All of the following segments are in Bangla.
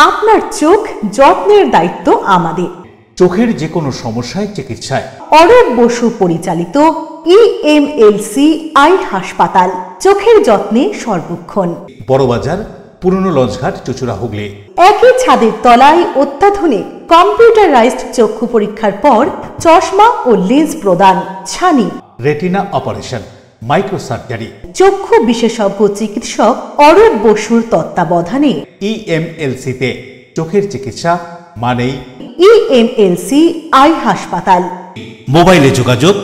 আপনার চোখ যত্নের দায়িত্ব আমাদের। চোখের যে কোনো সমস্যায় চিকিৎসায় অরূপ বসু পরিচালিত EMLC আই হাসপাতাল, চোখের যত্নে সর্বক্ষণ। বড়বাজার, পুরনো লঞ্চঘাট, চুঁচুড়া, হুগলি। একই ছাদের তলায় অত্যাধুনিক কম্পিউটারাইজড চক্ষু পরীক্ষার পর চশমা ও লেন্স প্রদান, ছানি, রেটিনা অপারেশন, মাইক্রোসার্জারি। চক্ষু বিশেষজ্ঞ চিকিৎসক অরূপ বসুর তত্ত্বাবধানে EMLC-তে চোখের চিকিৎসা মানেই EMLC আই হাসপাতাল। মোবাইলে যোগাযোগ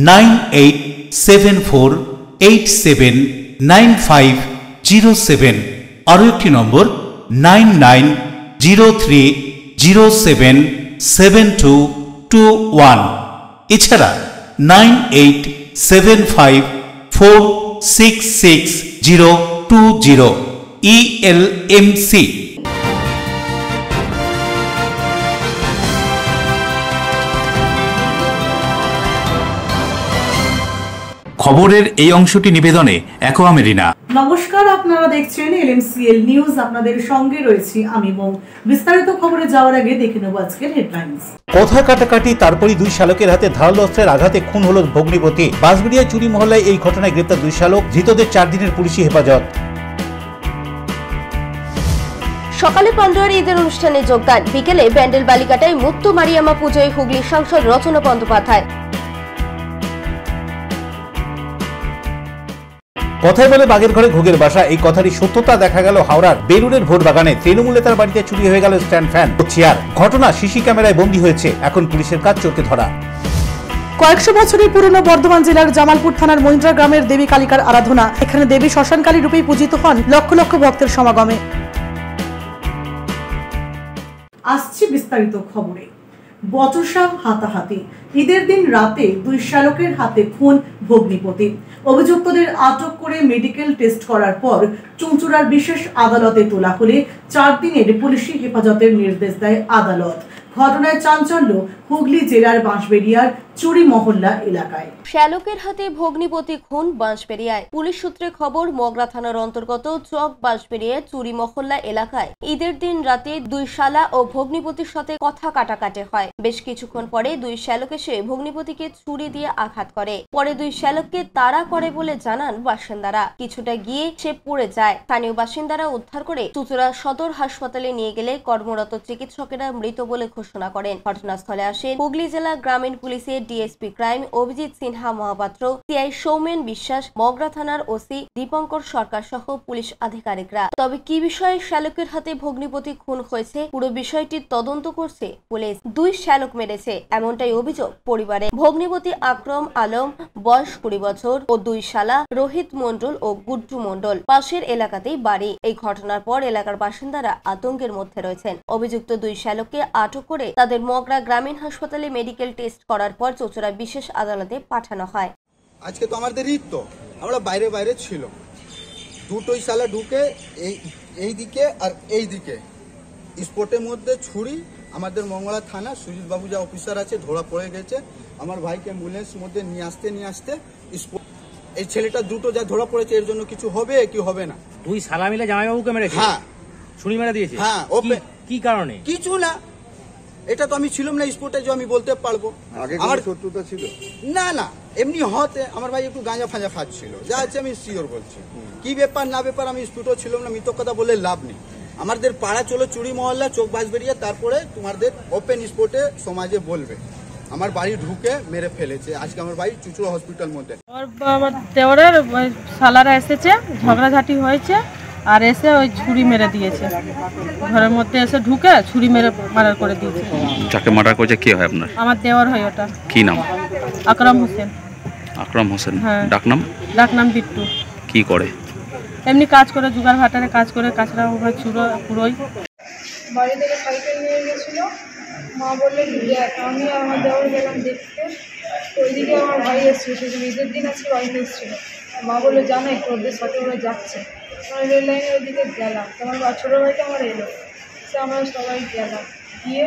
9874879507, আরও একটি নম্বর 9903077221, এছাড়া 9875466020 ELMC। খবরের এই অংশটি নিবেদনে অ্যাকোয়া মেরিনা। নমস্কার, আপনারা দেখছেন LMCL নিউজ। আপনাদের সঙ্গে রয়েছি আমি এবং বিস্তারিত খবরে যাওয়ার আগে দেখে নেব আজকের হেডলাইন্স। কথা কাটাকাটি, তারপরই দুই শালকের হাতে ধারালো অস্ত্রের আঘাতে খুন হল ভগ্নিপতি। বাঁশবেড়িয়া চুরি মহল্লায় এই ঘটনায় গ্রেপ্তার দুই শালক, ধৃতদের 4 দিনের পুলিশি হেফাজত। সকালে পান্ডুয়ার ঈদের অনুষ্ঠানে যোগদান, বিকেলে ব্যান্ডেল বালিকাটায় মুক্ত মারিয়ামা পুজোয় হুগলির সাংসদ রচনা বন্দ্যোপাধ্যায়। কথায় বলে বাগের ঘরে ঘুঘের বাসা, এই কথারই সত্যতা দেখা গেল হাওড়ার বেলুরের ভোট বাগানে। তৃণমূল নেতার বাড়িতে চুরি হয়ে গেল স্ট্যান্ড ফ্যান ও চেয়ার। ঘটনা সিসি ক্যামেরায় বন্দী হয়েছে। এখন পুলিশের কাজ চোরকে ধরা। কয়েকশো বছরের পুরনো বর্ধমান জেলার জামালপুর থানার মহিন্দ্রা গ্রামের দেবী কালিকার আরাধনা। এখানে দেবী শ্মশানকালী রূপেই পূজিত হন লক্ষ লক্ষ ভক্তের সমাগমে। আসছে বিস্তারিত খবরে। বচসা হাতাহাতি, ঈদের দিন রাতে দুই শালকের হাতে খুন ভগ্নিপতি। অভিযুক্তদের আটক করে মেডিকেল টেস্ট করার পর চুঁচুড়ার বিশেষ আদালতে তোলা হলে 4 দিনের পুলিশি হেফাজতের নির্দেশ দেয় আদালত। ঘটনায় চাঞ্চল্য হুগলি জেলার বাঁশবেড়িয়ার চুরি মহল্লা এলাকায়। শ্যালকের হাতে ভগ্নিপতি খুন বাঁশবেড়িয়ায়। পুলিশ সূত্রে খবর, মগরা থানার অন্তর্গত চক বাঁশবেড়িয়ার চুরি মহল্লা এলাকায় ঈদের দিন রাতে দুই শালা ও ভগ্নিপতির সাথে কথা কাটাকাটি হয়। বেশ কিছুক্ষণ পরে দুই শ্যালক এসে ভগ্নিপতিকে ছুরি দিয়ে আঘাত করে। পরে দুই শ্যালককে তাড়া করে বলে জানান বাসিন্দারা। কিছুটা গিয়ে সে পড়ে যায়। স্থানীয় বাসিন্দারা উদ্ধার করে চুঁচুড়া সদর হাসপাতালে নিয়ে গেলে কর্মরত চিকিৎসকেরা মৃত বলে ঘোষণা করেন। ঘটনাস্থলে আসেন হুগলি জেলা গ্রামীণ পুলিশের DSP crime Abhijit Sinha Mahapatra, CI Soumen Biswas, Mogra থানার ওসি দীপঙ্কর সরকার সহ পুলিশ আধিকারিকরা। তবে কি বিষয়ে শ্যালকের হাতে ভগ্নিপতি খুন হয়েছে পুরো বিষয়টি তদন্ত করছে পুলিশ। দুই শ্যালক মেরেছে এমনটাই অভিযোগ পরিবারে। ভগ্নিপতি আকরম আলম বয়স 20 বছর ও দুই শালা রোহিত মণ্ডল ও গুড্ডু মণ্ডল পাশের এলাকাতেই বাড়ি। এই ঘটনার পর এলাকার বাসিন্দারা আতঙ্কের মধ্যে রয়েছেন। অভিযুক্ত দুই শ্যালককে আটক করে তাদের মগরা গ্রামীণ হাসপাতালে মেডিকেল টেস্ট করার পর চুঁচুড়া বিশেষ আদালতে পাঠানো হয়। আজকে তো আমাদের ঈদ, তো আমরা বাইরে বাইরে ছিল। দুটোই শালা ঢুকে এই দিকে আর এই দিকে স্পটের মধ্যে ছুরি। আমাদের মঙ্গলা থানা সুজিত বাবু যা অফিসার আছে ধরা পড়ে গেছে। আমার ভাইকে অ্যাম্বুলেন্স মধ্যে নিয়ে আসতে এই ছেলেটা দুটো যা ধরা পড়েছে, এর জন্য কিছু হবে কি হবে না। দুই শালা মিলে জামাইবাবুকে মেরেছে? হ্যাঁ, ছুরি মেরে দিয়েছে। হ্যাঁ। কি কারণে? কিছু না, এটা তো আমি ছিলাম না স্পটে যে আমি বলতে পারবো। আমার শত্রুতা ছিল না, না এমনি হতে আমার ভাই একটু গাঁজা ফাঁজা খাচ্ছিল, যা আছে আমি শিওর বলছি। কি ব্যাপার না ব্যাপার আমি স্পটও ছিলাম না, মিথ্যা কথা বলে লাভ নেই। আমাদের পাড়া চলো চুরি মহল্লা চোখ বাঁশবেড়িয়া, তারপরে তোমাদের ওপেন স্পটে সমাজে বলবে আমার বাড়ি ঢুকে মেরে ফেলেছে। আজকে আমার বাড়ি চুঁচুড়া হসপিটাল মধ্যে। আমার দেওরের শালারা এসেছে, ঝগড়াঝাটি হয়েছে, আর এসে ওই ছুরি মেরে দিয়েছে। ঘরের মধ্যে এসে ঢুকে ছুরি মেরে মার্ডার করে দিয়েছে। যাকে মার্ডার করেছে কি হয় আপনার? আমার দেওর হয় ওটা। কি নাম? আকরাম হোসেন। আকরাম হোসেন। হ্যাঁ। ডাকনাম বিট্টু। কি করে? এমনি কাজ করে, জুগার ভাটারে কাজ করে, কাছড়া পুরোই। বাড়ি থেকে সাইকেল নিয়ে গেছিল, মা বললে দেখ। আমি আর আমার দেওর গেলাম দেখতে, ওইদিকে আমার ভাই এসেছিল, সেদিন ঈদের দিন আজকে বাড়িতে এসেছিল। মা বললো জানো একটু ওদের সাথে ওরা যাচ্ছে। আমি রেল লাইনের ওইদিকে গেলাম, তোমার ছোটো ভাইটা আমার এলো, সে আমরা সবাই গেলাম, গিয়ে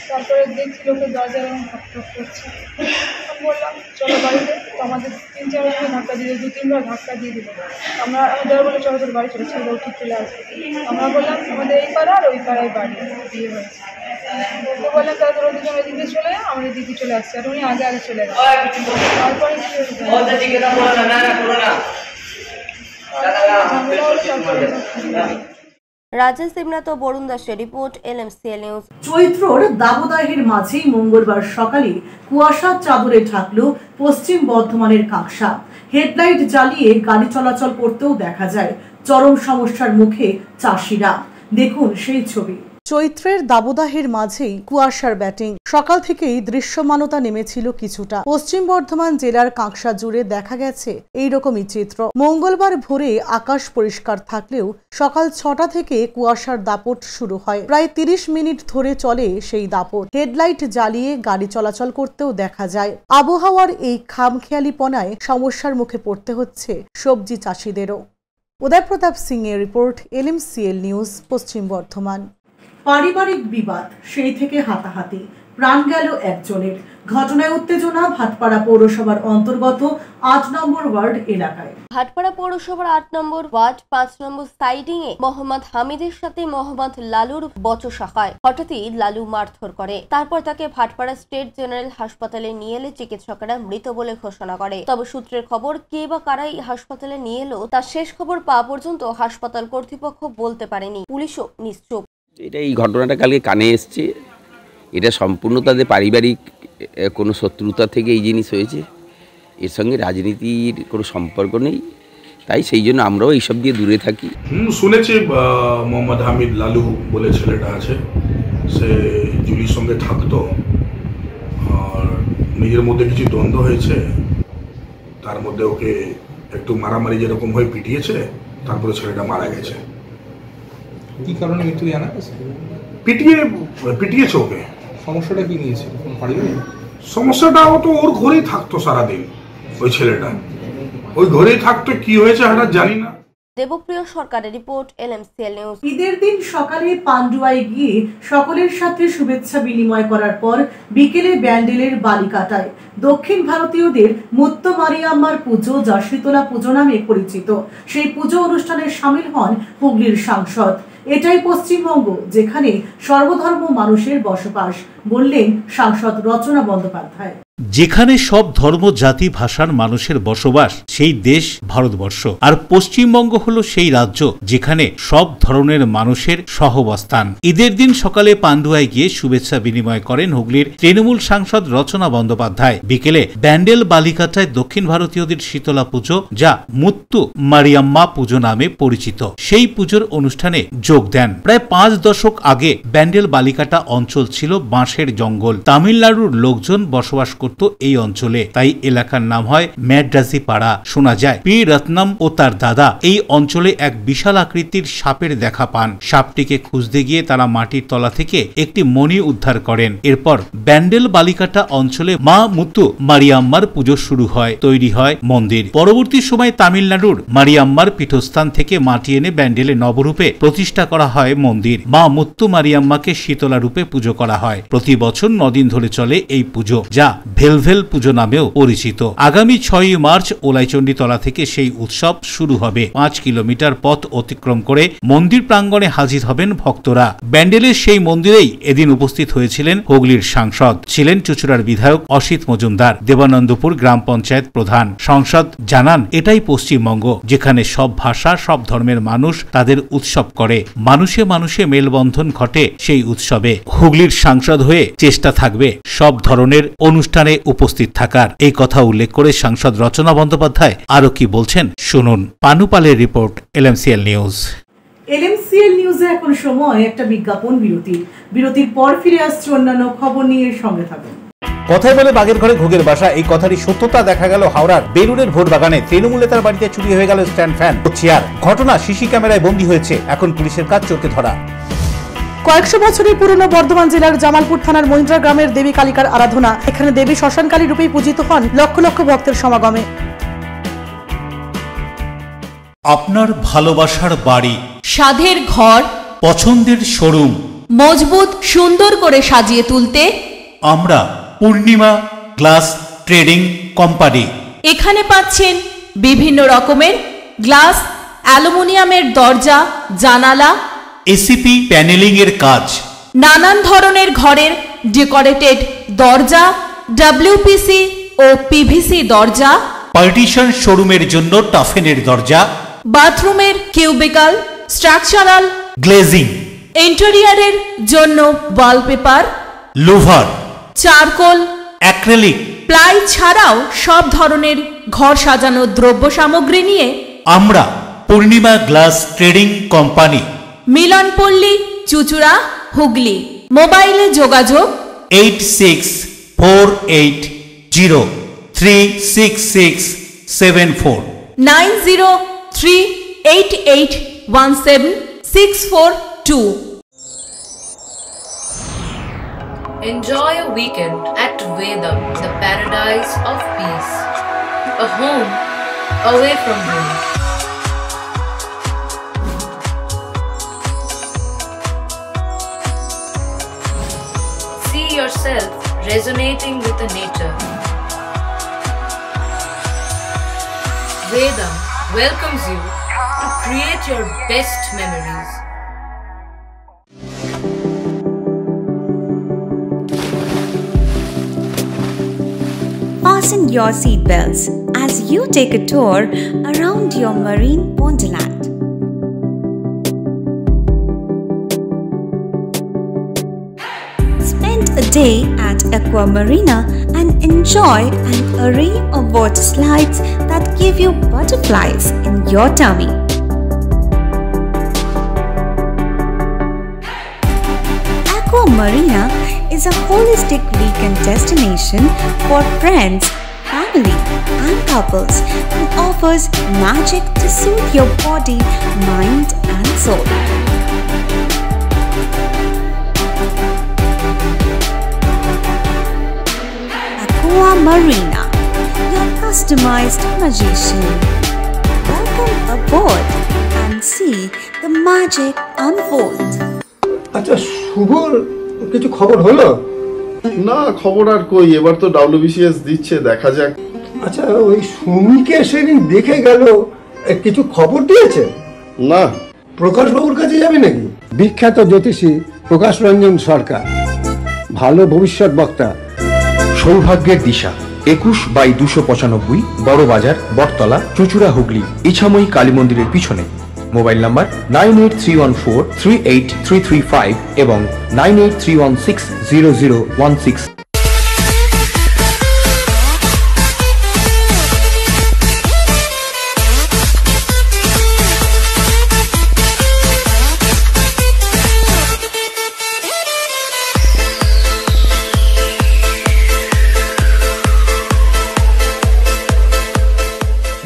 তারপরে দেখছি লোকের দরজা এরকম ঠক করছে। আমি বললাম চলো বাড়িতে, তো আমাদের 3-4 বার ধাক্কা দিয়ে 2-3 বার ধাক্কা দিয়ে দিল। আমাদের বলে চলো তোর বাড়ি চলে, ছেলে ঠিক চলে আসবে। আমরা বললাম আমাদের এই পাড়া আর ওই পাড়ায় বাড়ি, বিয়ে হয়েছে। ওকে বললাম তাহলে তোরা দুজন ওইদিকে চলে যা, আমাদের দিকে চলে আসছে, আর উনি আগে আগে চলে গেছে। তারপরে কি ঝামেলা হলো, তারপরে রাজেশ দেবনাথ ও বরুণ দাসের রিপোর্ট, LMCL নিউজ। চৈত্রর দাবদাহের মাঝেই মঙ্গলবার সকালে কুয়াশার চাদরে ঢাকল পশ্চিম বর্ধমানের কাঁকসা। হেডলাইট জ্বালিয়ে গাড়ি চলাচল করতেও দেখা যায় চরম সমস্যার মুখে চাষিরা। দেখুন সেই ছবি। চৈত্রের দাবদাহের মাঝেই কুয়াশার ব্যাটিং। সকাল থেকেই দৃশ্যমানতা নেমেছিল কিছুটা। পশ্চিম বর্ধমান জেলার কাঁকসা জুড়ে দেখা গেছে এইরকমই চিত্র। মঙ্গলবার ভোরে আকাশ পরিষ্কার থাকলেও সকাল 6টা থেকে কুয়াশার দাপট শুরু হয়। প্রায় 30 মিনিট ধরে চলে সেই দাপট। হেডলাইট জ্বালিয়ে গাড়ি চলাচল করতেও দেখা যায়। আবহাওয়ার এই খামখেয়ালিপনায় সমস্যার মুখে পড়তে হচ্ছে সবজি চাষিদেরও। উদয় প্রতাপ সিং এর রিপোর্ট, LMCL নিউজ, পশ্চিম বর্ধমান। পারিবারিক বিবাদ, সেই থেকে হাতাহাতি, প্রাণ গেল একজনের। ঘটনায় উত্তেজনা ভাটপাড়া পৌরসভার অন্তর্গত 8 নম্বর ওয়ার্ড এলাকায়। ভাটপাড়া পৌরসভার 8 নম্বর ওয়ার্ড 5 নম্বর সাইডিং এ মোহাম্মদ হামিদের সাথে মোহাম্মদ লালুর বচসা হয়। হঠাৎই লালু মারধর করে, তারপর তাকে ভাটপাড়া স্টেট জেনারেল হাসপাতালে নিয়ে এলে চিকিৎসকেরা মৃত বলে ঘোষণা করে। তবে সূত্রের খবর কে বা কারাই হাসপাতালে নিয়ে এলো তার শেষ খবর পাওয়া পর্যন্ত হাসপাতাল কর্তৃপক্ষ বলতে পারেনি। পুলিশও নিশ্চুপ। এই ঘটনাটা কালকে কানে এসছে। এটা সম্পূর্ণ তাদের পারিবারিক কোনো শত্রুতা থেকে এই জিনিস হয়েছে, এর সঙ্গে রাজনীতির কোনো সম্পর্ক নেই। তাই সেই জন্য আমরাও এইসব দিয়ে দূরে থাকি। শুনেছি মোহাম্মদ হামিদ লালু বলে ছেলেটা আছে, সে জুলির সঙ্গে থাকতো আর নিজের মধ্যে কিছু দ্বন্দ্ব হয়েছে, তার মধ্যে ওকে একটু মারামারি যেরকম হয়ে পিটিয়েছে, তারপরে ছেলেটা মারা গেছে। কি কারণে মৃত্যু জানা গেছে? পিটিয়েছে ওকে। সমস্যাটা কি নিয়েছে? সমস্যাটা ও তো ওর ঘরেই থাকতো সারাদিন, ওই ছেলেটা ওই ঘরেই থাকতো, কি হয়েছে হঠাৎ জানি না। দেবপ্রিয় সরকারের রিপোর্ট, LMCL নিউজ। ঈদের দিন সকালে পান্ডুয়ায় গিয়ে সকলের সাথে শুভেচ্ছা বিনিময় করার পর বিকেলে ব্যান্ডেলের বালিকাটায় দক্ষিণ ভারতীয়দের মুত্ত মারিয়াম্মার পুজো, যা শীতলা পুজো নামে পরিচিত, সেই পুজো অনুষ্ঠানে সামিল হন হুগলির সাংসদ। এটাই পশ্চিমবঙ্গ, যেখানে সর্বধর্ম মানুষের বসবাস, বললেন সাংসদ রচনা বন্দ্যোপাধ্যায়। যেখানে সব ধর্ম, জাতি, ভাষার মানুষের বসবাস, সেই দেশ ভারতবর্ষ। আর পশ্চিমবঙ্গ হলো সেই রাজ্য যেখানে সব ধরনের মানুষের সহাবস্থান। ঈদের দিন সকালে পান্ডুয়ায় গিয়ে শুভেচ্ছা বিনিময় করেন হুগলির তৃণমূল সাংসদ রচনা বন্দ্যোপাধ্যায়। বিকেলে ব্যান্ডেল বালিকাটায় দক্ষিণ ভারতীয়দের শীতলা পুজো, যা মুত্তু মারিয়াম্মা পুজো নামে পরিচিত, সেই পুজোর অনুষ্ঠানে যোগ দেন। প্রায় 5 দশক আগে ব্যান্ডেল বালিকাটা অঞ্চল ছিল বাঁশের জঙ্গল। তামিলনাড়ুর লোকজন বসবাস করত এই অঞ্চলে, তাই এলাকার নাম হয় ম্যাড্রাসি পাড়া। শোনা যায় পি রত্নম ও তার দাদা এই অঞ্চলে এক বিশাল আকৃতির সাপের দেখা পান। সাপটিকে খুঁজতে গিয়ে তারা মাটির তলা থেকে একটি মণি উদ্ধার করেন। এরপর ব্যান্ডেল বালিকাটা অঞ্চলে মা মুত্তু মারিয়াম্মার পুজো শুরু হয়, তৈরি হয় মন্দির। পরবর্তী সময় তামিলনাড়ুর মারিয়াম্মার পীঠস্থান থেকে মাটি এনে ব্যান্ডেলে নবরূপে প্রতিষ্ঠা করা হয় মন্দির। মা মুত্তু মারিয়াম্মাকে শীতলা রূপে পুজো করা হয়। প্রতি বছর 9 দিন ধরে চলে এই পুজো, যা ভেলভেল পুজো নামেও পরিচিত। আগামী 6 মার্চ ওলাইচন্ডী তলা থেকে সেই উৎসব শুরু হবে। 5 কিলোমিটার পথ অতিক্রম করে মন্দির প্রাঙ্গণে হাজির হবেন ভক্তরা। ব্যান্ডেলের সেই মন্দিরেই এদিন উপস্থিত হয়েছিলেন হুগলির সাংসদ, ছিলেন চুঁচুড়ার বিধায়ক অসিত মজুমদার, দেবানন্দপুর গ্রাম পঞ্চায়েত প্রধান। সাংসদ জানান, এটাই পশ্চিমবঙ্গ, যেখানে সব ভাষা, সব ধর্মের মানুষ তাদের উৎসব করে। মানুষে মানুষে মেলবন্ধন ঘটে সেই উৎসবে। হুগলির সাংসদ হয়ে চেষ্টা থাকবে সব ধরনের অনুষ্ঠানে উপস্থিত থাকার। এই কথা উল্লেখ করে সাংসদ রচনা বন্দ্যোপাধ্যায় আরো কি বলছেন শুনুন। পানুপালের রিপোর্ট, LMCL নিউজ। LMCL নিউজে এখন সময় একটা বিজ্ঞাপন বিরতির পর ফিরে আসছে অন্যান্য খবর নিয়ে, সঙ্গে থাকুন। কথায় বলে বাগের ঘরে ঘুঘের বাসা, এই কথারই সত্যতা দেখা গেল হাওড়ার বেলুড়ের ভোট বাগানে। তৃণমূল নেতার বাড়িতে চুরি হয়ে গেল স্ট্যান্ড ফ্যান ও চেয়ার। ঘটনা সিসি ক্যামেরায় বন্দী হয়েছে, এখন পুলিশের কাজ চোরকে ধরা। কয়েকশো বছরের পুরনো বর্ধমান জেলার জামালপুর থানার মহিন্দ্রা গ্রামের দেবী কালিকার আরাধনা। এখানে দেবী শ্মশানকালী রূপেই পূজিত হন লক্ষ লক্ষ ভক্তের সমাগমে। আপনার ভালোবাসার বাড়ি, স্বাদের ঘর, পছন্দের শোরুম, মজবুত সুন্দর করে সাজিয়ে তুলতে আমরা পূর্ণিমা গ্লাস ট্রেডিং কোম্পানি। এখানে পাচ্ছেন বিভিন্ন রকমের গ্লাস, অ্যালুমিনিয়ামের দরজা, জানালা, এসিপি প্যানেলিং এর কাজ, নানান ধরনের ঘরের ডেকোরেটেড দরজা, ডব্লিউপিসি ও পিভিসি দরজা, পার্টিশন শোরুমের জন্য টাফেনের দরজা, বাথরুমের কিউবিকাল, স্ট্রাকচারাল গ্লেজিং, ইন্টেরিয়রের জন্য wallpaper, louvre, charcoal, acrylic, ply ছাড়াও সব ধরনের ঘর সাজানোর দ্রব্য সামগ্রী নিয়ে আমরা Purnima glass trading company, Milanpalli, Chuchura, Hooghly. মোবাইলে যোগাযোগ 8648036674 9038817642। Enjoy a weekend at Vedam, the paradise of peace. A home away from home. See yourself resonating with the nature. Vedam welcomes you to create your best memories. Fasten your seatbelts as you take a tour around your marine wonderland. Spend a day at Aqua Marina and enjoy an array of water slides that give you butterflies in your tummy. Aqua Marina is a holistic weekend destination for friends, family, and couples and offers magic to soothe your body, mind, and soul. Aqua Marina, your customized magician. Welcome aboard and see the magic unfold. আচ্ছা শুভর কিছু খবর হলো? না খবর আর কই, এবার তো WBCS দিচ্ছে, দেখা যাক। আচ্ছা ওই সুমিকে সেদিন দেখে গেল, কিছু খবর দিয়েছে? না। প্রকাশ বাবুর কাছে যাবে নাকি? বিখ্যাত জ্যোতিষী প্রকাশ রঞ্জন সরকার, ভালো ভবিষ্যৎ বক্তা। সৌভাগ্যের দিশা 21/295 বড় বাজার, বটতলা, চুচুড়া, হুগলি, ইছাময়ী কালী মন্দিরের পিছনে। মোবাইল নাম্বার 9831438335 এবং 9831600016।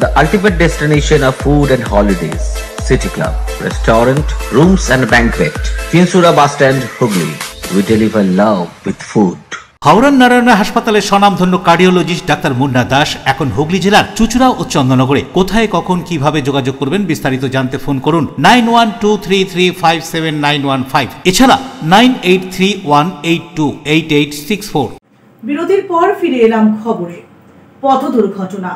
The ultimate destination of food and holidays. City Club, restaurant, rooms and banquet. Chinsura Bus Stand, Hugli. We deliver love with food. হাওড়ার নারায়ণা হাসপাতালের স্বনামধন্য কার্ডিওলজিস্ট ডাক্তার মুন্না দাস এখন হুগলি জেলার চুচুড়া ও চন্দননগরে। কোথায় কখন কিভাবে যোগাযোগ করবেন বিস্তারিত জানতে ফোন করুন 9123357915, এছাড়া 9831828864। বিরতির পর ফিরে এলাম খবরে। পথ দুর্ঘটনা।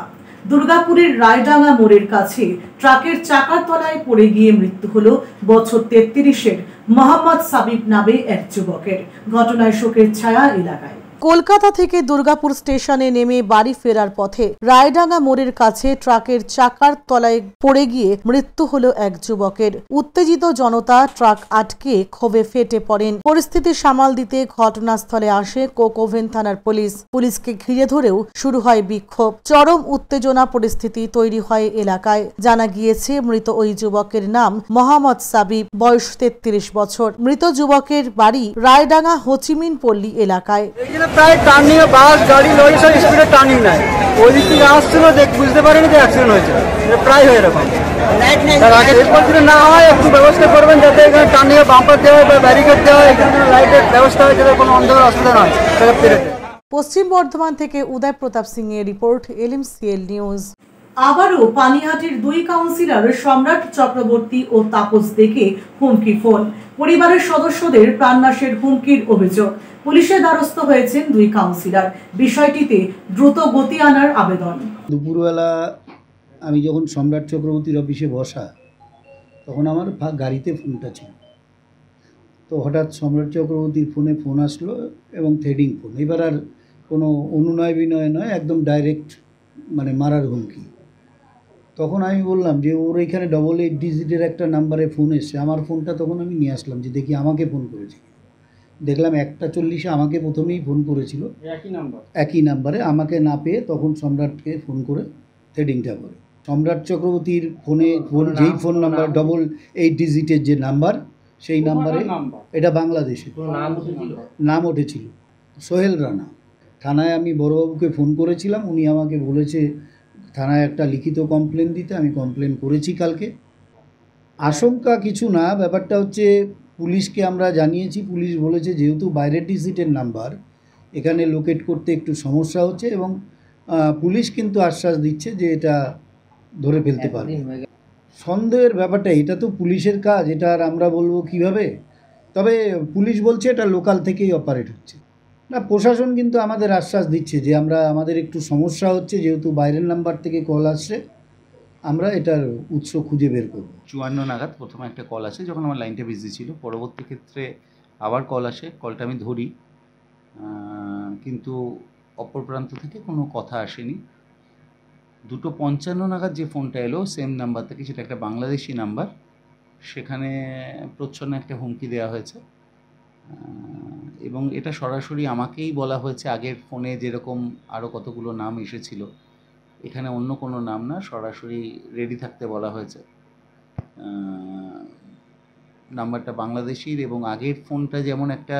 দুর্গাপুরের রায়ডাঙ্গা মোড়ের কাছে ট্রাকের চাকার তলায় পড়ে গিয়ে মৃত্যু হলো বছর 33-এর মোহাম্মদ সাবিব নামে এক যুবকের। ঘটনায় শোকের ছায়া এলাকায়। কলকাতা থেকে দুর্গাপুর স্টেশনে নেমে বাড়ি ফেরার পথে রায়ডাঙ্গা মোড়ের কাছে ট্রাকের চাকার তলায় পড়ে গিয়ে মৃত্যু হলো এক যুবকের। উত্তেজিত জনতা ট্রাক আটকে ক্ষোভে ফেটে পড়েন। পরিস্থিতি সামাল দিতে ঘটনাস্থলে আসে কোকোভেন থানার পুলিশ। পুলিশকে ঘিরে ধরেও শুরু হয় বিক্ষোভ। চরম উত্তেজনা পরিস্থিতি তৈরি হয় এলাকায়। জানা গিয়েছে মৃত ওই যুবকের নাম মোহাম্মদ সাবিব, বয়স 33 বছর। মৃত যুবকের বাড়ি রায়ডাঙ্গা হোচিমিন পল্লী এলাকায়। প্রায় টার্নিং এ বাস গাড়ি লরি সব স্পিডে টার্নিং নেয়, ওই দিক থেকে আসছিল, বুঝতে পারিনি যে অ্যাক্সিডেন্ট হয়েছে। প্রায় হয়ে এরকম। তার আগে এরপর যদি না হয় একটু ব্যবস্থা করবেন যাতে এখানে টার্নিং এ বাম্পার দেওয়া হয় বা ব্যারিকেড দেওয়া হয়, এখানে লাইটের ব্যবস্থা হয় যাতে কোনো অন্ধকার অসুবিধা নয়। পশ্চিম বর্ধমান থেকে উদয় প্রতাপ সিং এর রিপোর্ট, LMCL নিউজ। আবারও পানিহাটির দুই কাউন্সিলর সম্রাট চক্রবর্তী ও তাপস দেখে হুমকি ফোন। পরিবারের সদস্যদের প্রাণনাশের হুমকির অভিযোগ। পুলিশের দ্বারস্থ হয়েছেন দুই কাউন্সিলর। বিষয়টিতে দ্রুত গতি আনার আবেদন। দুপুরবেলা আমি যখন সম্রাট চক্রবর্তীর অফিসে বসা, তখন আমার গাড়িতে ফোনটা ছিল। তো হঠাৎ সম্রাট চক্রবর্তীর ফোন আসলো এবং থ্রেডিং ফোন। এবার আর কোনো অনুনয় বিনয় নয়, একদম ডাইরেক্ট মানে মারার হুমকি। তখন আমি বললাম যে ওর এখানে 88 ডিজিটের একটা নাম্বারে ফোন এসছে। আমার ফোনটা তখন আমি নিয়ে আসলাম যে দেখি আমাকে ফোন করেছে। দেখলাম 1:40 আমাকে প্রথমেই ফোন করেছিল, একই নাম্বারে। আমাকে না পেয়ে তখন সম্রাটকে ফোন করে থ্রেডিংটা করে। সম্রাট চক্রবর্তীর যেই ফোন নাম্বার 88 ডিজিটের যে নাম্বার, সেই নাম্বারে, এটা বাংলাদেশে নাম উঠেছিল সোহেল রানা। থানায় আমি বড়বাবুকে ফোন করেছিলাম, উনি আমাকে বলেছে থানায় একটা লিখিত কমপ্লেন দিতে। আমি কমপ্লেন করেছি কালকে। আশঙ্কা কিছু না, ব্যাপারটা হচ্ছে পুলিশকে আমরা জানিয়েছি। পুলিশ বলেছে যেহেতু বাইরের ডিজিটের নাম্বার, এখানে লোকেট করতে একটু সমস্যা হচ্ছে, এবং পুলিশ কিন্তু আশ্বাস দিচ্ছে যে এটা ধরে ফেলতে পারবে। সন্দেহের ব্যাপারটা, এটা তো পুলিশের কাজ, এটা আর আমরা বলবো কিভাবে। তবে পুলিশ বলছে এটা লোকাল থেকেই অপারেট হচ্ছে। না, প্রশাসন কিন্তু আমাদের আশ্বাস দিচ্ছে যে আমাদের একটু সমস্যা হচ্ছে, যেহেতু বাইরের নাম্বার থেকে কল আসছে, আমরা এটার উৎস খুঁজে বের করব। 54 নাগাদ প্রথমে একটা কল আসে, যখন আমার লাইনটা বিজি ছিল। পরবর্তী ক্ষেত্রে আবার কল আসে, কলটা আমি ধরি, কিন্তু অপর প্রান্ত থেকে কোনো কথা আসেনি। 2:55 নাগাদ যে ফোনটা এলো সেম নাম্বার থেকে, সেটা একটা বাংলাদেশি নাম্বার, সেখানে প্রচ্ছন্ন একটা হুমকি দেওয়া হয়েছে, এবং এটা সরাসরি আমাকেই বলা হয়েছে। আগের ফোনে যেরকম আরও কতগুলো নাম এসেছিল, এখানে অন্য কোনো নাম না, সরাসরি রেডি থাকতে বলা হয়েছে। নাম্বারটা বাংলাদেশির, এবং আগের ফোনটা যেমন একটা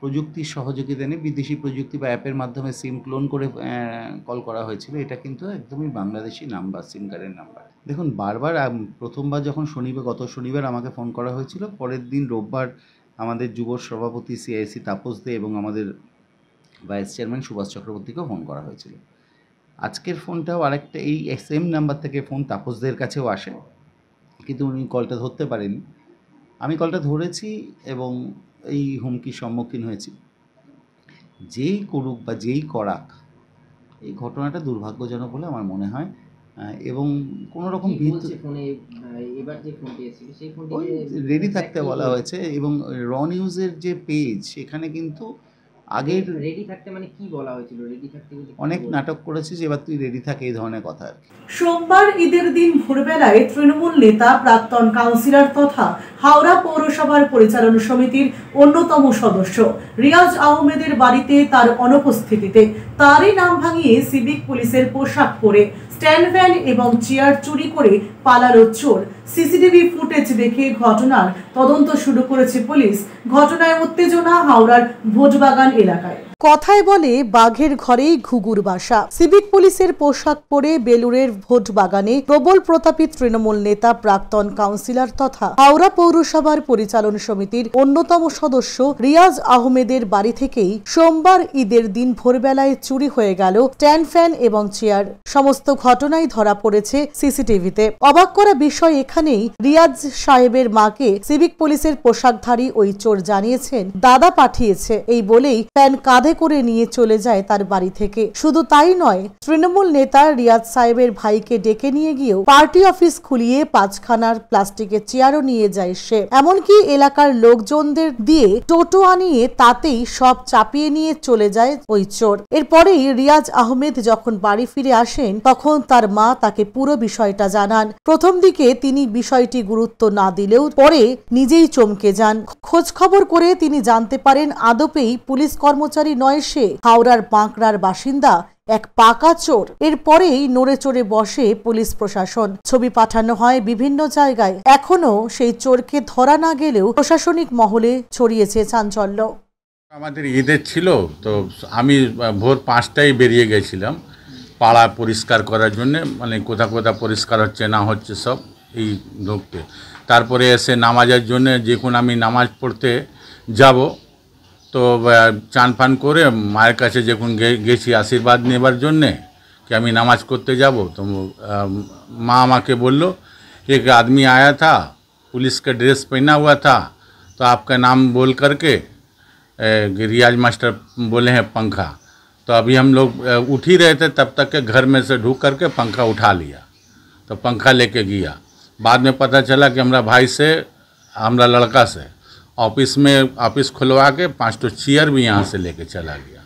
প্রযুক্তির সহযোগিতা নিয়ে বিদেশি প্রযুক্তি বা অ্যাপের মাধ্যমে সিম ক্লোন করে কল করা হয়েছিল, এটা কিন্তু একদমই বাংলাদেশি নাম্বার, সিম কার্ডের নাম্বার। দেখুন, বারবার প্রথমবার যখন গত শনিবার আমাকে ফোন করা হয়েছিল, পরের দিন রোববার আমাদের যুব সভাপতি CIC তাপস দে এবং আমাদের ভাইস চেয়ারম্যান সুভাষ চক্রবর্তীকেও ফোন করা হয়েছিল। আজকের ফোনটাও আরেকটা এই সেম নাম্বার থেকে ফোন তাপসদের কাছেও আসে, কিন্তু উনি কলটা ধরতে পারেনি। আমি কলটা ধরেছি এবং এই হুমকির সম্মুখীন হয়েছি। যেই করুক বা যেই করাক, এই ঘটনাটা দুর্ভাগ্যজনক বলে আমার মনে হয়, এবং কোনো রকম রেডি থাকতে বলা হয়েছে। এবং র নিউজের যে পেজ, সেখানে কিন্তু আগের রেডি থাকতে মানে কি বলা হয়েছিল? রেডি থাকতে অনেক নাটক করেছে যে এবার তুই রেডি থাক, এই ধরনের কথা আর কি। সোমবার ঈদের দিন ভোরবেলায় তৃণমূল নেতা, প্রাক্তন কাউন্সিলর তথা হাওড়া পৌরসভার পরিচালনা সমিতির অন্যতম সদস্য রিয়াজ আহমেদের বাড়িতে তার অনুপস্থিতিতে তারই নাম ভাঙিয়ে সিভিক পুলিশের পোশাক পরে স্ট্যান্ড ফ্যান এবং চেয়ার চুরি করে পালালো চোর। সিসিটিভি ফুটেজ দেখে ঘটনার তদন্ত শুরু করেছে পুলিশ। ঘটনায় উত্তেজনা হাওড়ার ভোটবাগান এলাকায়। কথায় বলে বাঘের ঘরেই ঘুঘুর বাসা। সিভিক পুলিশের পোশাক পরে বেলুরের ভোট বাগানে প্রবল প্রতাপী তৃণমূল নেতা, প্রাক্তন কাউন্সিলর তথা হাওড়া পৌরসভার পরিচালন সমিতির অন্যতম সদস্য রিয়াজ আহমেদের বাড়ি থেকেই সোমবার ঈদের দিন ভোরবেলায় চুরি হয়ে গেল স্ট্যান্ড ফ্যান এবং চেয়ার। সমস্ত ঘটনাই ধরা পড়েছে সিসিটিভিতে। অবাক করা বিষয় এখানেই, রিয়াজ সাহেবের মাকে সিভিক পুলিশের পোশাকধারী ওই চোর জানিয়েছেন দাদা পাঠিয়েছে, এই বলেই ফ্যান কাঁধে করে নিয়ে চলে যায় তার বাড়ি থেকে। শুধু তাই নয়, তৃণমূল নেতা রিয়াজ সাহেবের ভাইকে ডেকে নিয়ে গিয়েও পার্টি অফিস খুলিয়ে 5খানার প্লাস্টিকের চেয়ারও নিয়ে যায় সে। এমনকি এলাকার লোকজনদের দিয়ে টোটো আনিয়ে তাতেই সব চাপিয়ে নিয়ে চলে যায় ওই চোর। এরপরেই রিয়াজ আহমেদ যখন বাড়ি ফিরে আসেন, তখন তার মা তাকে পুরো বিষয়টা জানান। প্রথম দিকে তিনি বিষয়টি গুরুত্ব না দিলেও পরে নিজেই চমকে যান। খোঁজ খবর করে তিনি জানতে পারেন আদপেই পুলিশ কর্মচারী নয় সে, হাওড়ার বাঁকড়ার বাসিন্দা এক পাকা চোর। এরপরেই নড়ে চড়ে বসে পুলিশ প্রশাসন। ছবি পাঠানো হয় বিভিন্ন জায়গায়। এখনো সেই চোরকে ধরা না গেলেও প্রশাসনিক মহলে ছড়িয়েছে চাঞ্চল্য। আমাদের ঈদের ছিল, তো আমি ভোর 5টায় বেরিয়ে গেছিলাম পাড়া পরিষ্কার করার জন্যে, মানে কোথা কোথা পরিষ্কার হচ্ছে না হচ্ছে সব এই ঢুকতে। তারপরে এসে নামাজের জন্যে, যখন আমি নামাজ পড়তে যাব, তো চান পান করে মায়ের কাছে যখন গেছি আশীর্বাদ নেবার জন্যে, कि আমি নামাজ করতে যাব। तो माँ আমাকে बोलो एक आदमी आया था, पुलिस का ड्रेस पहना हुआ था, तो आपका नाम बोल करके रियाज मास्टर बोले हैं पंखा। तो अभी हम लोग उठ ही रहे थे, तब तक के घर में से ढूक करके पंखा उठा लिया, तो पंखा लेके गया। बाद में पता चला कि हमारा भाई से, हमारा लड़का से ऑफिस खुलवा के 5 तो चेयर भी यहाँ से लेके चला गया।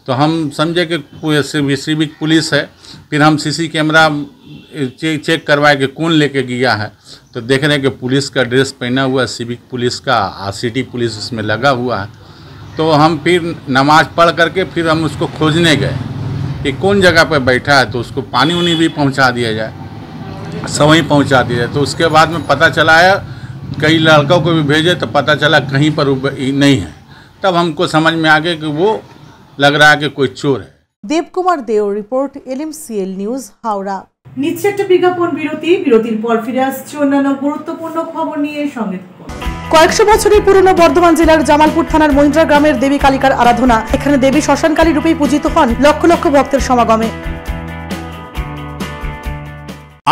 तो हम समझे कि सिविक पुलिस है। फिर हम सीसी कैमरा चेक करवाए कि कौन लेके गया है, तो देख रहे हैं कि पुलिस का ड्रेस पहना हुआ सिविक पुलिस का सिटी पुलिस उसमें लगा हुआ है। तो हम फिर नमाज पढ़ करके फिर हम उसको खोजने गए कि कौन जगह पर बैठा है, तो उसको पानी उनी भी पहुंचा दिया जाए, सवई पहुंचा दिया जाए। तो उसके बाद में पता चला है, कई लड़कों को भी भेजे तो पता चला कहीं पर नहीं है। तब हमको समझ में आ गया कि वो लग रहा है कि कोई चोर है। দেবকুমার দেও রিপোর্ট, LMCL নিউজ, হাওড়া। নিচ্ছে একটা বিজ্ঞাপন বিরতি, বিরতির পর ফিরে আসছে অন্যান্য গুরুত্বপূর্ণ খবর নিয়ে। সঙ্গে কয়েকশো বছরের পুরনো বর্ধমান জেলার জামালপুর থানার মহিন্দ্রা গ্রামের দেবী কালিকার আরাধনা। এখানে দেবী শ্মশানকালী রূপেই পূজিত হন লক্ষ লক্ষ ভক্তের সমাগমে।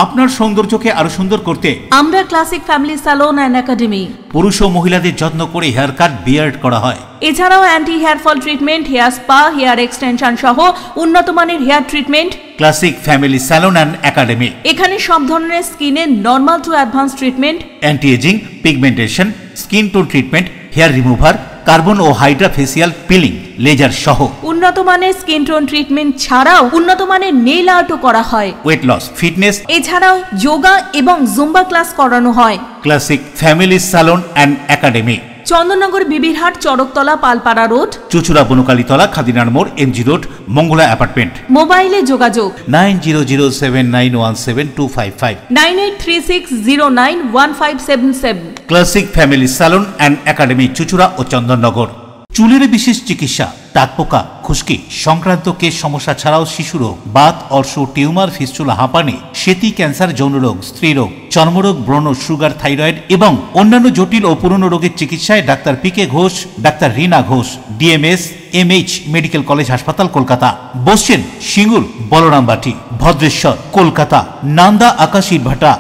আপনার সৌন্দর্যকে আরো সুন্দর করতে আমরা classic family salon and academy. পুরুষ ও মহিলাদের যত্ন করে হেয়ার কাট, বিয়ার্ড করা হয়। এছাড়াও anti hair fall treatment, hair spa, hair extension সহ উন্নত মানের hair treatment. Classic family salon and academy. এখানে সব ধরনের স্কিনের normal to advance treatment, anti ageing, pigmentation, skin tone treatment, hair remover, carbon ও হাইড্রা ফেসিয়াল পিলিং, লেজার সহ উন্নত মানের স্কিন টোন ট্রিটমেন্ট ছাড়াও উন্নত মানের নেইল আর্টও করা হয়। ওয়েট লস, ফিটনেস, এছাড়াও যোগা এবং জুম্বা ক্লাস করানো হয়। Classic family salon and academy, Chandannagar, Bibirhat, Charaktala, Palpara road, Chuchura, Bankalitala, খাদিনার মোড়, MG রোড, মঙ্গলা অ্যাপার্টমেন্ট। মোবাইলে যোগাযোগ 9007917255, 9836091577। Classic family salon and academy, Chuchura ও চন্দননগর। চুলের বিশেষ চিকিৎসা, টাকপোকা, খুশকি সংক্রান্ত কেশ সমস্যা ছাড়াও শিশুরোগ, বাত, অর্শ, টিউমার, ফিস্টুলা, হাঁপানি, সেতি, ক্যান্সার, যৌনরোগ, স্ত্রীরোগ, চর্মরোগ, ব্রণ, সুগার, থাইরয়েড এবং অন্যান্য জটিল ও পুরনো রোগের চিকিৎসায় doctor PK Ghosh, doctor Rina Ghosh, DMS, MH medical college হাসপাতাল, কলকাতা। বসছেন সিঙ্গুর, বলরামবাটি, ভদ্রেশ্বর, কলকাতা, নান্দা, আকাশীরভাটা,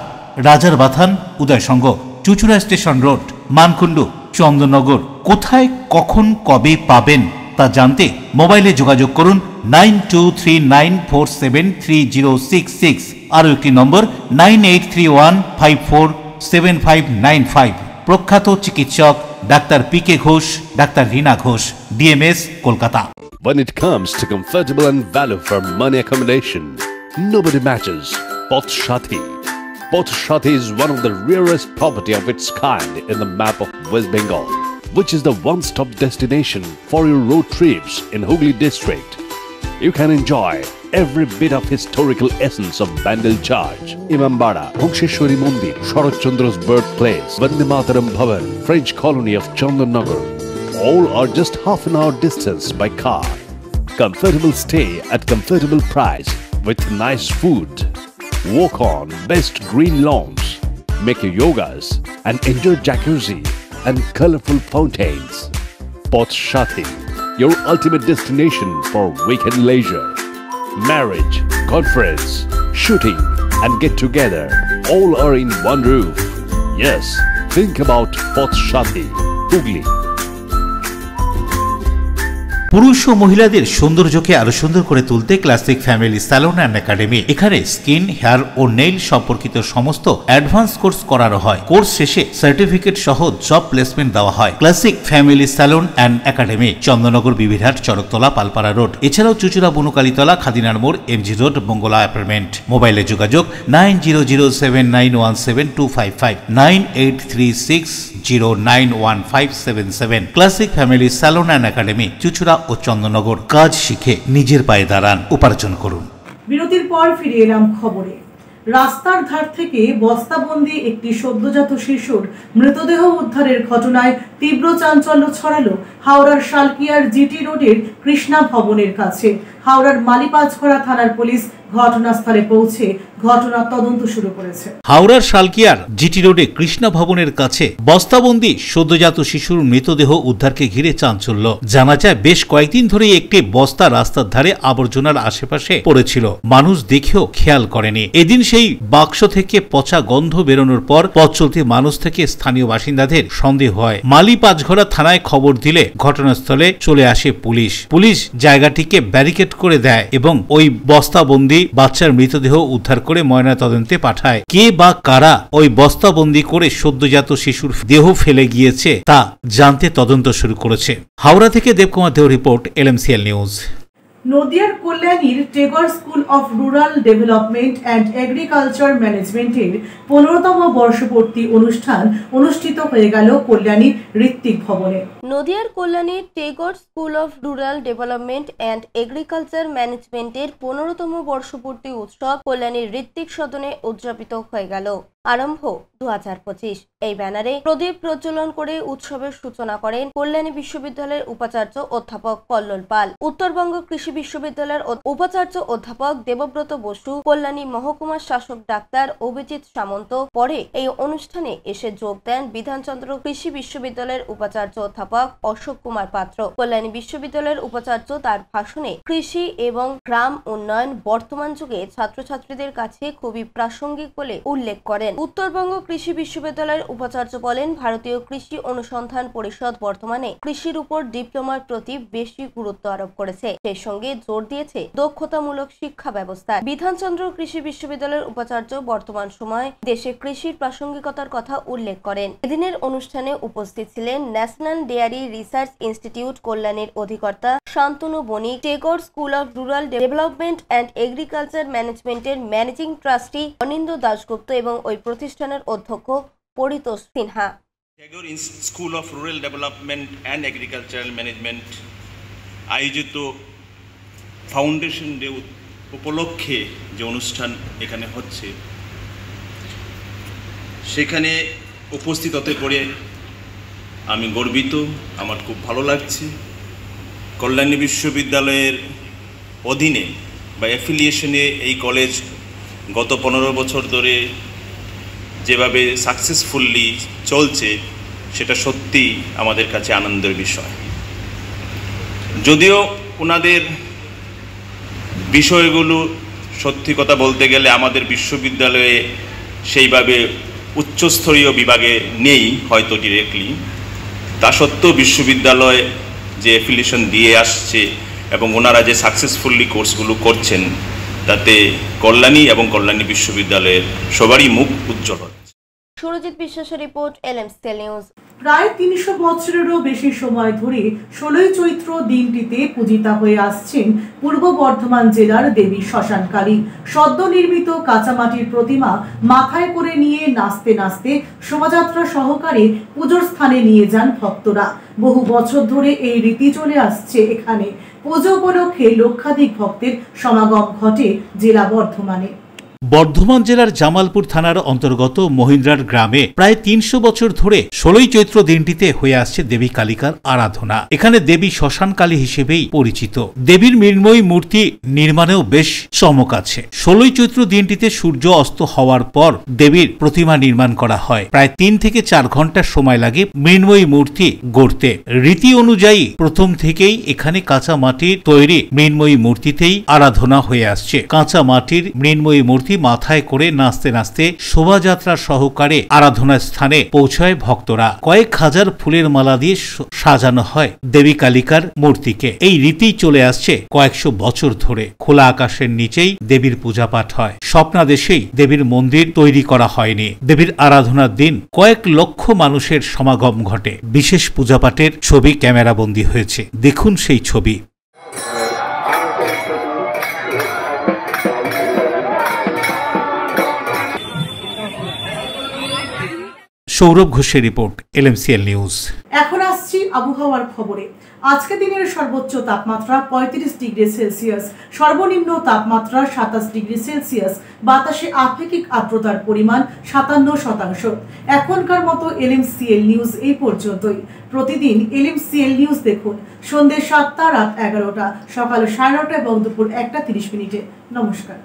রাজার বাথান, উদয়সঙ্গ, চুচুড়া স্টেশন রোড, মানকুণ্ডু, চন্দননগর। কোথায়, কখন, কবে পাবেন তা জানতে মোবাইলে যোগাযোগ করুন 9239473066। আরও একটি নম্বর 9831547595। প্রখ্যাত চিকিৎসক doctor PK Ghosh, doctor Rina Ghosh, DMS, Kolkata. When it comes to comfortable and value for money accommodation, nobody matches Poth Shati. Poth Shati is one of the rarest property of its kind in the map of West Bengal, which is the one-stop destination for your road trips in Hooghly district. You can enjoy every bit of historical essence of Bandel Church, Imambara, Bhongsheshwari Mandir, Sharat Chandra's birthplace, Vande Mataram Bhavan, French colony of Chandanagar. All are just half an hour distance by car. Comfortable stay at comfortable price with nice food. Walk on best green lawns, make your yogas and enjoy jacuzzi and colorful fountains. Poth Shati, your ultimate destination for weekend leisure. Marriage, conference, shooting and get together all are in one roof. Yes, think about Poth Shati, Hooghly. পুরুষ ও মহিলাদের সৌন্দর্যকে আরো সুন্দর করে তুলতে classic family salon and academy. এখানে স্কিন, হেয়ার ও নেইল সম্পর্কিত সমস্ত অ্যাডভান্স কোর্স করানো হয়। কোর্স শেষে সার্টিফিকেট সহ জব প্লেসমেন্ট দেওয়া হয়। Classic family salon and academy, Chandannagar, Bibirhat, Charaktala, Palpara road. এছাড়াও চুচুড়া, বনকালীতলা, খাদিনার মোড়, MG রোড, মঙ্গলা অ্যাপার্টমেন্ট। মোবাইলে যোগাযোগ 9007917255, 9836091577। Classic family salon and academy, Chuchura ও চন্দননগর। কাজ শিখে নিজের পায়ে দাঁড়ান, উপার্জন করুন। বিরতির পর ফিরে এলাম খবরে। রাস্তার ধার থেকে বস্তাবন্দি একটি সদ্যজাত শিশুর মৃতদেহ উদ্ধারের ঘটনায় তীব্র চাঞ্চল্য ছড়ালো হাওড়ার শালকিয়ার GT রোডের কৃষ্ণা ভবনের কাছে। হাওড়ার মালিপাছড়া থানার পুলিশ ঘটনাস্থলে পৌঁছে ঘটনার তদন্ত শুরু করেছে। হাওড়ার শালকিয়ার জিটি রোডে কৃষ্ণা ভবনের কাছে বস্তাবন্দি সদ্যজাত শিশুর মৃতদেহ উদ্ধারকে ঘিরে চাঞ্চল্য। জানা যায় বেশ কয়েকদিন ধরে একটি বস্তা রাস্তার ধারে আবর্জনার আশেপাশে পড়েছিল, মানুষ দেখেও খেয়াল করেনি। এদিন সেই বাক্স থেকে পচা গন্ধ বেরোনোর পর পথ চলতি মানুষ থেকে স্থানীয় বাসিন্দাদের সন্দেহ হয়। মালিপাছড়া থানায় খবর দিলে ঘটনাস্থলে চলে আসে পুলিশ জায়গাটিকে ব্যারিকেড করে দেয় এবং ওই বস্তাবন্দি বাচ্চার মৃতদেহ উদ্ধার করে ময়নাতদন্তে পাঠায়। কে বা কারা ওই বস্তাবন্দি করে সদ্যজাত শিশুর দেহ ফেলে গিয়েছে তা জানতে তদন্ত শুরু করেছে। হাওড়া থেকে দেবকুমার দেও রিপোর্ট, LMCL নিউজ। নদিয়ার কল্যাণীর Tagore school of rural development and agriculture ম্যানেজমেন্টের 15তম বর্ষপূর্তি অনুষ্ঠান অনুষ্ঠিত হয়ে গেল কল্যাণীর ঋত্বিক ভবনে। নদিয়ার কল্যাণীর Tagore school of rural development and agriculture ম্যানেজমেন্টের 15তম বর্ষপূর্তি উৎসব কল্যাণীর ঋত্বিক সদনে উদযাপিত হয়ে গেল। আরম্ভ 2025। এই ব্যানারে প্রদীপ প্রজ্বলন করে উৎসবের সূচনা করেন কল্যাণী বিশ্ববিদ্যালয়ের উপাচার্য অধ্যাপক কল্লোল পাল, উত্তরবঙ্গ কৃষি বিশ্ববিদ্যালয়ের উপাচার্য অধ্যাপক দেবব্রত বসু, কল্যাণী মহকুমার শাসক ডাক্তার অভিজিৎ সামন্ত। পরে এই অনুষ্ঠানে এসে যোগ দেন বিধানচন্দ্র কৃষি বিশ্ববিদ্যালয়ের উপাচার্য অধ্যাপক অশোক কুমার পাত্র। কল্যাণী বিশ্ববিদ্যালয়ের উপাচার্য তার ভাষণে কৃষি এবং গ্রাম উন্নয়ন বর্তমান যুগে ছাত্রছাত্রীদের কাছে খুবই প্রাসঙ্গিক বলে উল্লেখ করেন। উত্তরবঙ্গ কৃষি বিশ্ববিদ্যালয়ের উপাচার্য বলেন, ভারতীয় কৃষি অনুসন্ধান পরিষদ বর্তমানে কৃষির উপর ডিপ্লোমার প্রতি বেশি গুরুত্ব আরোপ করেছে, সেই সঙ্গে জোর দিয়েছে দক্ষতামূলক শিক্ষা ব্যবস্থা। বিধানচন্দ্র কৃষি বিশ্ববিদ্যালয়ের উপাচার্য বর্তমান সময়ে দেশে কৃষির প্রাসঙ্গিকতার কথা উল্লেখ করেন। এদিনের অনুষ্ঠানে উপস্থিত ছিলেন ন্যাশনাল ডেয়ারি রিসার্চ ইনস্টিটিউট কল্যাণীর অধিকর্তা Shantanu Banik, Tagore school of rural development and agriculture ম্যানেজমেন্টের ম্যানেজিং ট্রাস্টি অনিন্দ্য দাশগুপ্ত এবং ওই প্রতিষ্ঠানের অধ্যক্ষ Paritosh Sinha. Tagore school of rural development and agricultural management আয়োজিত ফাউন্ডেশন ডে উপলক্ষে যে অনুষ্ঠান এখানে হচ্ছে, সেখানে উপস্থিত হতে পেরে আমি গর্বিত, আমার খুব ভালো লাগছে। কল্যাণী বিশ্ববিদ্যালয়ের অধীনে বা অ্যাফিলিয়েশনে এই কলেজ গত 15 বছর ধরে যেভাবে সাকসেসফুলি চলছে, সেটা সত্যি আমাদের কাছে আনন্দের বিষয়। যদিও ওনাদের বিষয়গুলো সত্যি কথা বলতে গেলে আমাদের বিশ্ববিদ্যালয়ে সেইভাবে উচ্চস্তরীয় বিভাগে নেই হয়তো ডিরেক্টলি, তা সত্ত্বেও বিশ্ববিদ্যালয় যে অ্যাফিলিয়েশন দিয়ে আসছে এবং ওনারা যে সাকসেসফুলি কোর্সগুলো করছেন, তাতে কল্যাণী এবং কল্যাণী বিশ্ববিদ্যালয়ের সবারই মুখ উজ্জ্বল হচ্ছে। সুরজিৎ বিশ্বাসের রিপোর্ট, LMCL নিউজ। প্রায় 300 বছরেরও বেশি সময় ধরে 16ই চৈত্র দিনটিতে পূজিতা হয়ে আসছেন পূর্ব বর্ধমান জেলার দেবী শ্মশানকালী। সদ্য নির্মিত কাঁচামাটির প্রতিমা মাথায় করে নিয়ে নাচতে নাচতে শোভাযাত্রা সহকারে পুজোর স্থানে নিয়ে যান ভক্তরা। বহু বছর ধরে এই রীতি চলে আসছে এখানে। পুজো উপলক্ষে লক্ষাধিক ভক্তের সমাগম ঘটে জেলা বর্ধমানে। বর্ধমান জেলার জামালপুর থানার অন্তর্গত মহিন্দ্রার গ্রামে প্রায় 300 বছর ধরে 16ই চৈত্র দিনটিতে হয়ে আসছে দেবী কালিকার আরাধনা। এখানে দেবী শ্মশান কালী হিসেবেই পরিচিত। দেবীর মৃন্ময়ী মূর্তি নির্মাণেও বেশ চমক আছে। 16ই চৈত্র দিনটিতে সূর্য অস্ত হওয়ার পর দেবীর প্রতিমা নির্মাণ করা হয়। প্রায় 3 থেকে 4 ঘন্টা সময় লাগে মৃন্ময়ী মূর্তি গড়তে। রীতি অনুযায়ী প্রথম থেকেই এখানে কাঁচা মাটির তৈরি মৃন্ময়ী মূর্তিতেই আরাধনা হয়ে আসছে। কাঁচা মাটির মৃন্ময়ী মূর্তি মাথায় করে নাচতে নাচতে শোভাযাত্রা সহকারে আরাধনার স্থানে পৌঁছায় ভক্তরা। কয়েক হাজার ফুলের মালা দিয়ে সাজানো হয় দেবী কালিকার মূর্তিকে। এই রীতি চলে আসছে কয়েকশো বছর ধরে। খোলা আকাশের নিচেই দেবীর পূজা পাঠ হয়। স্বপ্নাদেশেই দেবীর মন্দির তৈরি করা হয়নি। দেবীর আরাধনার দিন কয়েক লক্ষ মানুষের সমাগম ঘটে। বিশেষ পূজাপাঠের ছবি ক্যামেরাবন্দী হয়েছে, দেখুন সেই ছবি। সৌরভ ঘোষের রিপোর্ট, LMCL নিউজ। এখন আসছি আবহাওয়ার খবরে। আজকে দিনের সর্বোচ্চ তাপমাত্রা 35 ডিগ্রি সেলসিয়াস, সর্বনিম্ন তাপমাত্রা 27 ডিগ্রি সেলসিয়াস, বাতাসে আপেক্ষিক আর্দ্রতার পরিমাণ 57%। এখনকার মতো LMCL নিউজ এই পর্যন্তই। প্রতিদিন LMCL নিউজ দেখুন সন্ধ্যে 7টা, রাত 11টা, সকাল 9:30 এবং দুপুর 1টা 30 মিনিটে। নমস্কার।